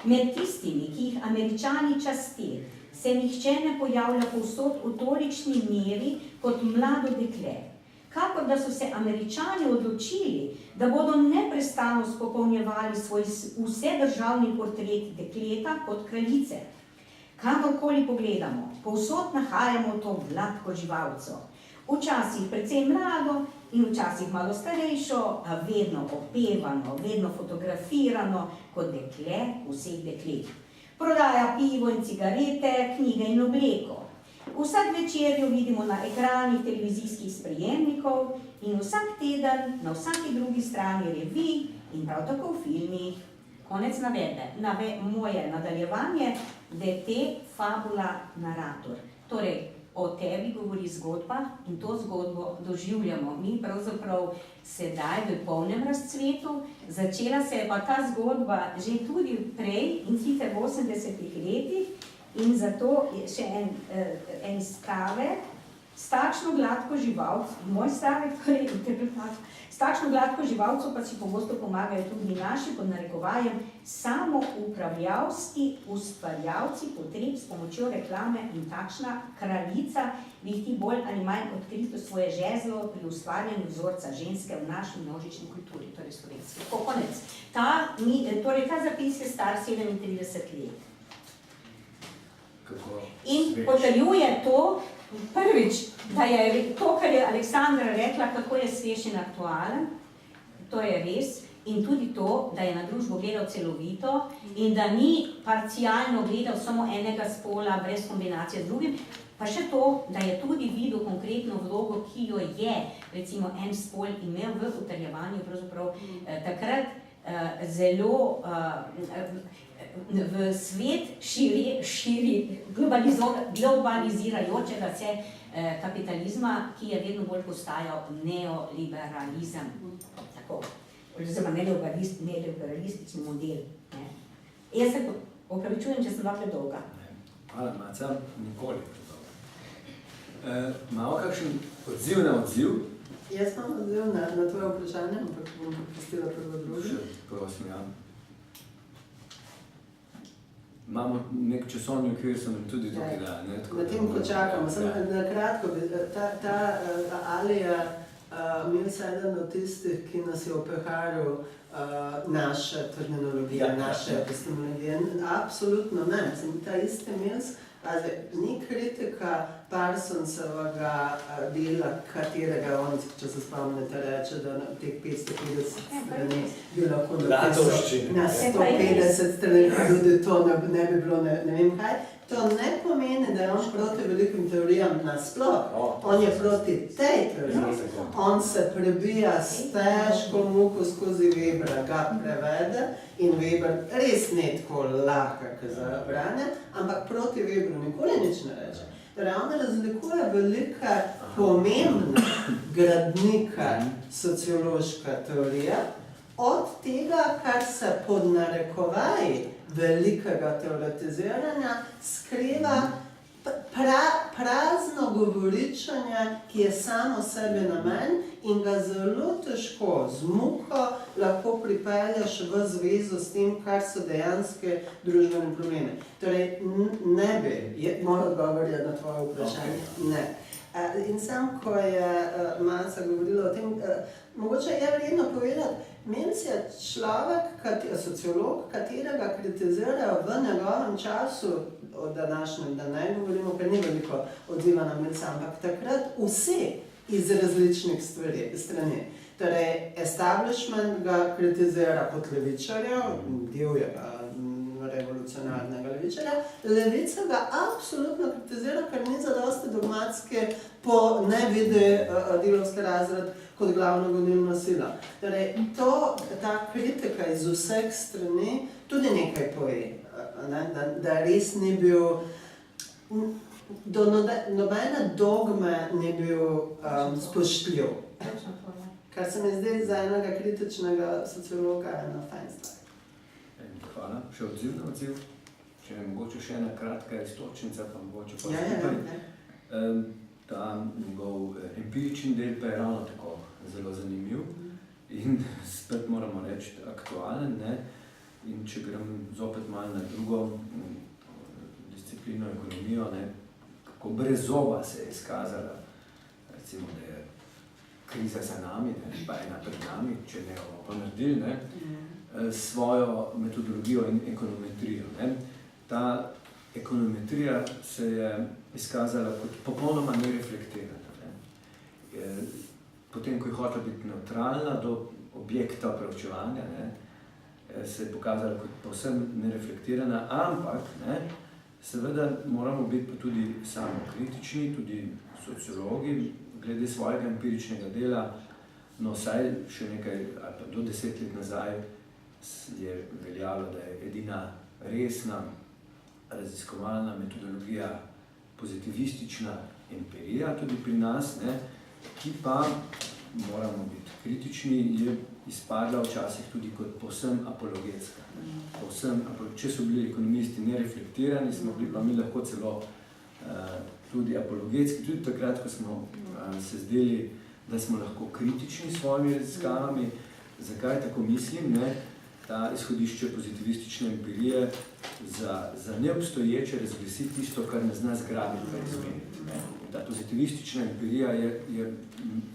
Med tistimi, ki jih Američani časti, se nihče ne pojavlja povsod v tolikšni meri kot mlado dekle. Kakor da so se Američani odločili, da bodo neprestano spopolnjevali svoj vsedržavni portret dekleta kot kraljice. Kamorkoli pogledamo, povsod nahajamo to gladko živalco. Včasih precej mlado in včasih malo starejšo, a vedno opevano, vedno fotografirano kot dekle vseh deklet. Prodaja pivo in cigarete, knjige in obleko. Vsak večer jo vidimo na ekranih televizijskih sprejemnikov in vsak teden na vsaki drugi strani revij in prav tako v filmih. Konec navedbe. Moje nadaljevanje, da je te fabula narator. Torej, o tebi govori zgodba in to zgodbo doživljamo. Mi pravzaprav sedaj v polnem razcvetu, začela se je pa ta zgodba že tudi prej in sicer v 80-ih letih in zato je še en stavek, s takšno gladko živalco, moj stavek, torej interpretacija, s takšno gladko živalco pa si pogosto pomagajo tudi naši, pod narekovajem, samoupravljavski ustvarjalci potreb s pomočjo reklame in takšna kraljica vihti bolj ali manj odkrito svoje žezlo pri ustvarjanju vzorca ženske v naši množični kulturi, torej slovenski. Konec. Ta zapis je star 37 let. In potrjuje to, prvič, da je to, kar je Aleksandra rekla, kako je svež in aktualen, to je res, in tudi to, da je na družbo gledal celovito in da ni parcialno gledal samo enega spola brez kombinacije z drugim, pa še to, da je tudi videl konkretno vlogo, ki jo je, recimo, en spol imel v utrjevanju, pravzaprav takrat zelo v svet širi globalizirajočega se kapitalizma, ki je vedno bolj postajal neoliberalizem. Tako, oziroma neoliberalistični model. Jaz se opravičujem, če sem bila predolga. Hvala, Maca, nikoli predolga. Malo kakšen odziv na odziv? Jaz imam odziv na tvoje vprašanje, ampak bom propustila prvo drugo. Prosim, ja. Imamo nek časovni okvir, sem tudi tukaj, da ne? Na tem, ko čakamo, na kratko, ta Alija Mills je eden od tistih, ki nas je opeharil naše terminologije, naše epistemologije. Absolutno ne. Ta isti Mills, ni kritika Parsonsovega dela, katerega on, če se spomnite, reče, da na teh 550 strani bi lahko napisal na 150 strani, tudi to ne bi bilo ne vem kaj. To ne pomeni, da je on proti velikim teorijam nasploh. On je proti tej teoriji. On se prebija s težko muko skozi Webera, ga prevede in Weber res ne tako lahko za branje, ampak proti Weberu nikoli nič ne reče. Torej, on razlikuje velika pomembna gradnika sociološka teorija od tega, kar se pod narekovaji velikega teoretiziranja skriva prazno govoričanje, ki je samo sebi namen in ga zelo težko, z muko, lahko pripelješ v zvezo s tem, kar so dejanske družbene probleme. Torej, ne bi, moj odgovor je na tvoje vprašanje, ne. In sam, ko je Maca govorila o tem, mogoče je vredno povedati, Mills je človek, sociolog, katerega kritizirajo v njegovem času o današnjem, da ne govorimo, ker ni veliko odziva na Milsa, ampak takrat vsi iz različnih strani. Torej, establishment ga kritizira kot levičarja, divjega, revolucionarnega levičarja. Levica ga absolutno kritizira, ker ni zadosti dogmatski po ne vidi delavski razred kot glavna gonilna sila. Torej, ta kritika iz vseh strani tudi nekaj pove, da res ni bil, do nobene dogme ni bil spoštljiv. Kar se mi zdi za enega kritičnega sociologa ena fajn stvar. Hvala. Še odziv na odziv. Če je mogoče še ena kratka istočnica, pa mogoče pa skupaj. Ta njegov empirični del pa je ravno tako zelo zanimiv in spet moramo reči aktualen, ne? In če grem zopet malo na drugo disciplino, ekonomijo, ne? Kako brez zoba se je izkazala, recimo, da je kriza za nami, ne? Pa ena pred nami, če ne bomo pa naredili, ne? Svojo metodologijo in ekonometrijo. Ne? Ta ekonometrija se je izkazala kot popolnoma nereflektirana. Ne? Potem, ko je hotela biti neutralna do objekta preučevanja, ne? Se je pokazala kot povsem nereflektirana, ampak ne? Seveda moramo biti pa tudi samokritični, tudi sociologi, glede svojega empiričnega dela, no vsaj še nekaj, ali pa do 10 let nazaj, je veljalo, da je edina resna raziskovalna metodologija pozitivistična empirija, tudi pri nas, ne, ki pa, moramo biti kritični, je izpadla včasih tudi kot povsem apologetska. Če so bili ekonomisti nereflektirani, smo bili pa mi lahko celo tudi apologetski, tudi takrat, ko smo se zdeli, da smo lahko kritični s svojimi raziskavami. Zakaj tako mislim? Ne? Ta izhodišče pozitivistične empirije za neobstoječe razglasi tisto, kar ne zna zgrabiti, pa izmeniti. Ta pozitivistična empirija je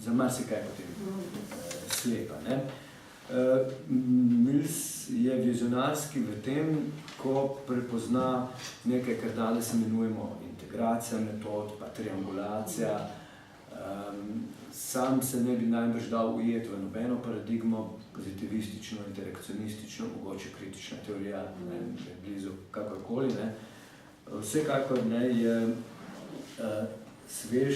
za marsikaj potem slepa. Ne? Mills je vizionarski v tem, ko prepozna nekaj, kar danes imenujemo integracija metod, pa triangulacija. Sam se ne bi najbrž dal ujeti v nobeno paradigmo, pozitivistično, interakcionistično, mogoče kritična teorija, ne, blizu kakorkoli. Ne. Vsekakor ne, je svež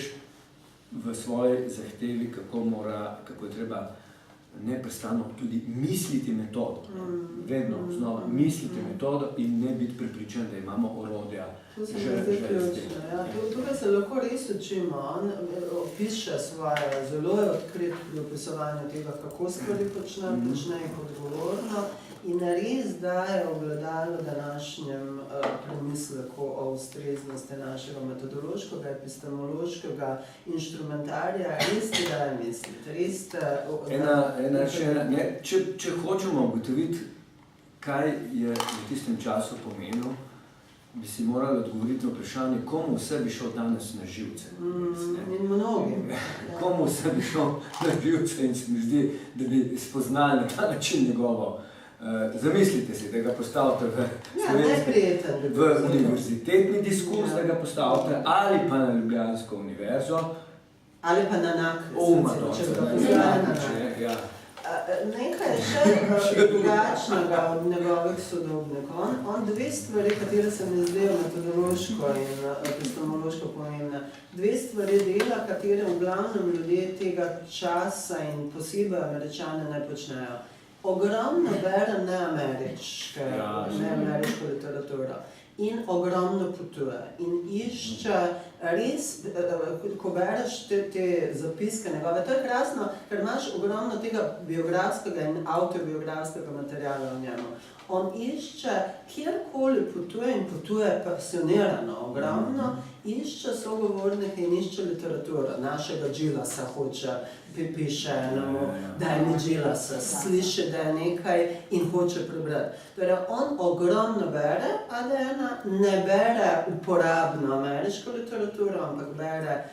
v svoji zahtevi, kako je treba neprestano tudi misliti metodo. Vedno znova misliti metodo in ne biti prepričan, da imamo orodja. Tukaj se lahko res učimo. On opiše svoje, zelo je odkrit pri opisovanju tega, kako stvari počne jih odgovorno in res daje ogledalo današnjem premisleku o ustreznosti našega metodološkega, epistemološkega inštrumentarija. Res ti daje misliti. Če hočemo ugotoviti, kaj je v tistem času pomenil, bi si morali odgovoriti na vprašanje, komu vse bi šel danes na živce. In mnogim. Komu vse bi šel na živce in se mi zdi, da bi spoznali na ta način njegovo. Zamislite si, da ga postavite v univerzitetni diskurs, da ga postavite ali pa na Ljubljansko univerzo. Ali pa na NAK. Nekaj je še drugačnega od njegovih sodobnikov. On dve stvari, katere se mi zdijo metodološko in epistemološko pomembne, dve stvari dela, katere v glavnem ljudje tega časa in posebej Američane ne počnejo. Ogromno bere neameriško literaturo in ogromno potuje in išče res, ko bereš te zapiske njegove, to je krasno, ker imaš ogromno tega biografskega in autobiografskega materiala v njemu. On išče, kjerkoli potuje in potuje pasionirano, ogromno, išče sogovornike in išče literaturo. Našega Gillasa hoče piše, daj mi džilasa, sliši, da je nekaj in hoče prebrati. Torej, on ogromno bere, Adriana, ne bere uporabno ameriško literaturo, ampak bere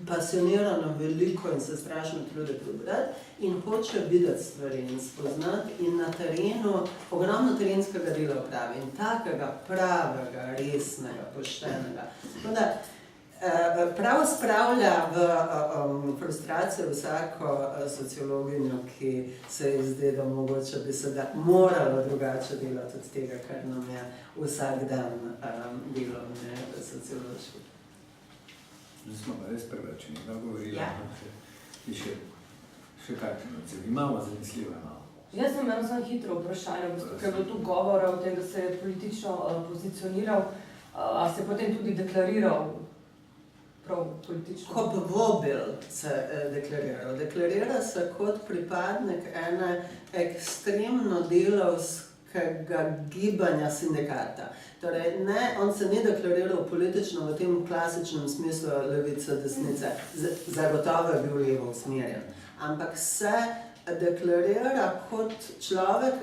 pasionirano veliko in se strašno trudi prebrati in hoče videti stvari in spoznati in na terenu ogromno terenskega dela opravi in takega pravega, resnega, poštenega. Prav spravlja v frustracijo vsako sociologinjo, ki se ji zdi, da mogoče bi se da moralo drugače delati od tega, kar nam je vsak dan delovne sociološki. Zdaj smo pa res prevečni, da govorila. Ja. Še kakšen odziv? Imamo zanesljivo malo. Jaz sem imel samo hitro vprašanje, ker je bilo tu govora o tem, da se je politično pozicioniral, a se potem tudi deklariral prav politično? Kot vobil se deklariral. Deklarira se kot pripadnik ene ekstremno delavskega gibanja sindikata. Torej, ne, on se ni deklariral politično v tem klasičnem smislu levice, desnice, zagotovo je bil levo usmerjen, ampak se deklarira kot človek,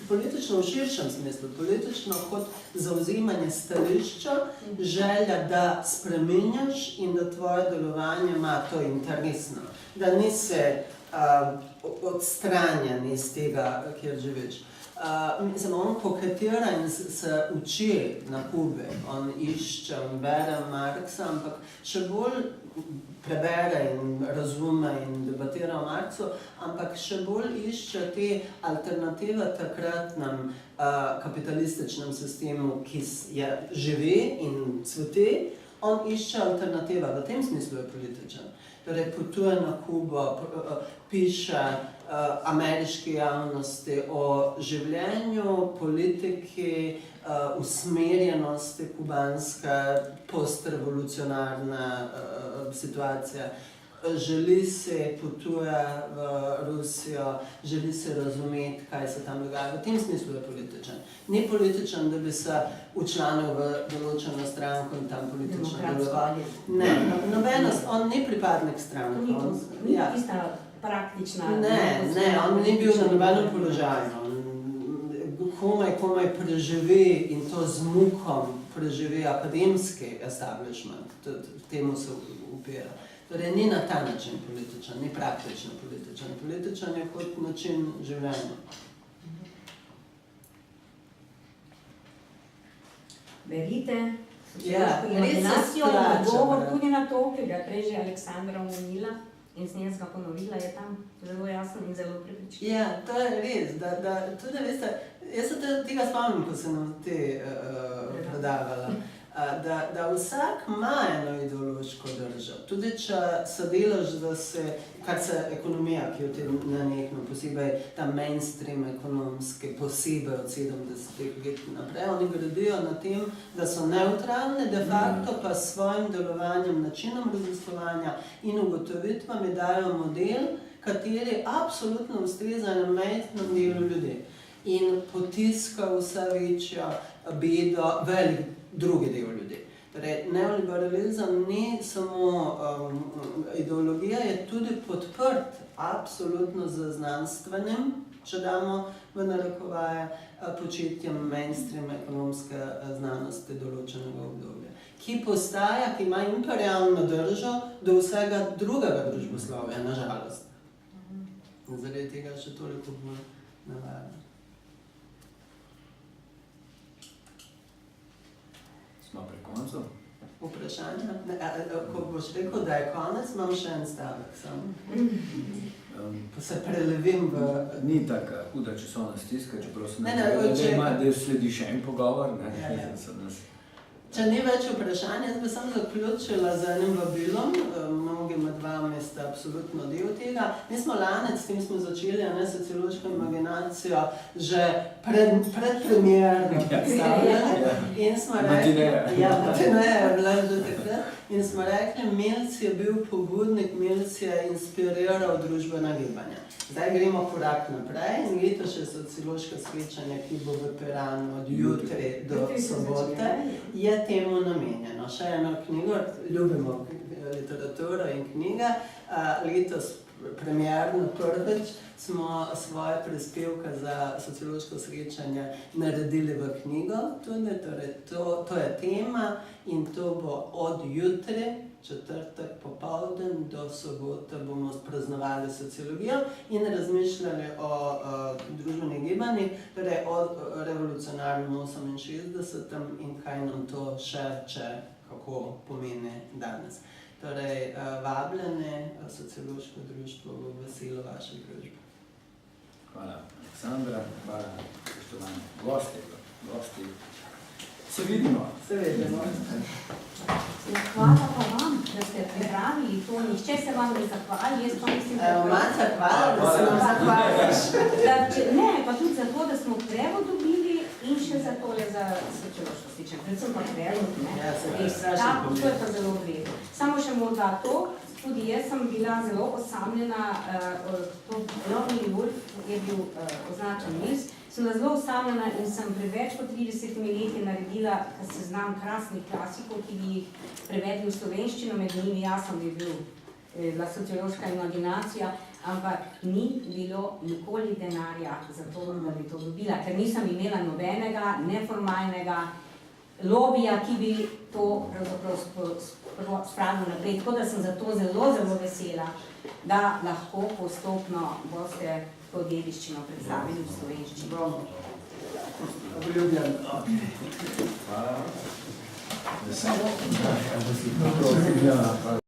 politično v širšem smislu, politično kot zauzimanje stališča, želja, da spreminjaš in da tvoje delovanje ima to interesno, da nisi odstranjen iz tega, kjer živiš. On koketira in se uči na Kubi, on išče, on bere Marksa, ampak še bolj prebere in razume in debatira o Marksu, ampak še bolj išče te alternative takratnem kapitalističnem sistemu, ki je živi in cveti, on išče alternative, v tem smislu je političen. Torej, potuje na Kubo, piše ameriški javnosti o življenju, politiki, usmerjenosti kubanske, postrevolucionarne situacije. Želi si, potuje v Rusijo, želi si razumeti, kaj se tam dogaja. V tem smislu je političen. Ni političen, da bi se učlanil v določeno stranko in tam politično deloval. Ne, nobenost, on ni pripadnik stranke. Ni tista praktična... Ne, on ni bil na nobenem položaju. Komaj preživi in to z mukom preživi akademski establishment, temu se upira. Torej, ni na ta način političen, ni praktično političen. Političen je kot način življenja. Berite sociološko imaginacijo, odgovor tudi na to, ki ga prej že Aleksandra omenila in z njega ponovila, je tam zelo jasen in zelo prepričljiv. Ja, to je res, da tudi, veste, jaz se tega spomnim, ko sem te predavala. Da vsak ima eno ideološko držo. Tudi če se delaš, da se, kar se ekonomija, ki jo te nenehno, posebej ta mainstream ekonomski, posebej od 70 let naprej, oni gradijo na tem, da so neutralni, de facto pa s svojim delovanjem, načinom raziskovanja in ugotovitvami dajo model, kateri absolutno ustreza na majhnem delu ljudi in potiska vse večjo bedo velik drugi del ljudi. Torej, neoliberalizem ni samo ideologija, je tudi podprt absolutno z znanstvenim, če damo v narekovaje, početjem mainstream ekonomske znanosti določenega obdobja, ki postaja, ki ima imperialno držo do vsega drugega družboslovja, nažalost. Zaradi tega še toliko bolj nevarno. Smo pri koncu? Vprašanje? Ko boš rekel, da je konec, imam še en stavek samo. Pa se prelevim v... Ni taka huda časovna stiska, čeprav se da sledi še en pogovor. Če ni več vprašanja, jaz bi samo zaključila z enim vabilom. Mnogi med vami ste absolutno del tega. Mi smo lani, s tem smo začeli, sociološko imaginacijo, že predpremierno predstavljali. In smo rekli, Matineja je bila že takrat. In smo rekli, Milc je bil pobudnik, Milc je inspiriral družbena gibanja. Zdaj gremo korak naprej in letošnje sociološko srečanje, ki bo v Piranu od jutri do sobote, je temu namenjeno. Še eno knjigo, ljubimo literaturo in knjiga, letos premierno prvič smo svoje prispevke za sociološko srečanje naredili v knjigo. Tudi, torej to je tema in to bo od jutri, četrtek popoldan do sobote bomo praznovali sociologijo in razmišljali o družbenih gibanjih, torej o revolucionarnem 68. in kaj nam to še kako pomeni danes. Torej, vabljene sociološko društvo bo veselo vaše družbe. Hvala, Aleksandra, hvala, spoštovani gosti. Se vidimo. Se vidimo. Hvala pa vam, da ste pripravili to. Nihče se vam ne zahvali, jaz pa mislim, da... Maca, hvala, da se nam zahvališ. Ne, pa tudi zato, da smo prevod dobili in še za tole za sociološko srečanje. Predvsem pa prevod, ne? Ja, Res, to je pa zelo vredno. Samo še morda to, tudi jaz sem bila zelo osamljena, to Lonely Wolf je bil označen mis, sem bila zelo osamljena in sem pred več kot 30 leti naredila seznam krasnih klasikov, ki bi jih prevedli v slovenščino, med njimi jaz sem bila sociološka imaginacija, ampak ni bilo nikoli denarja za to, da bi to dobila, ker nisem imela nobenega neformalnega lobija, ki bi to pravzaprav spravil naprej. Tako da sem zato zelo, zelo vesela, da lahko postopno boste to dediščino predstavili v slovenščini. Obljubljen. Hvala. Veselo.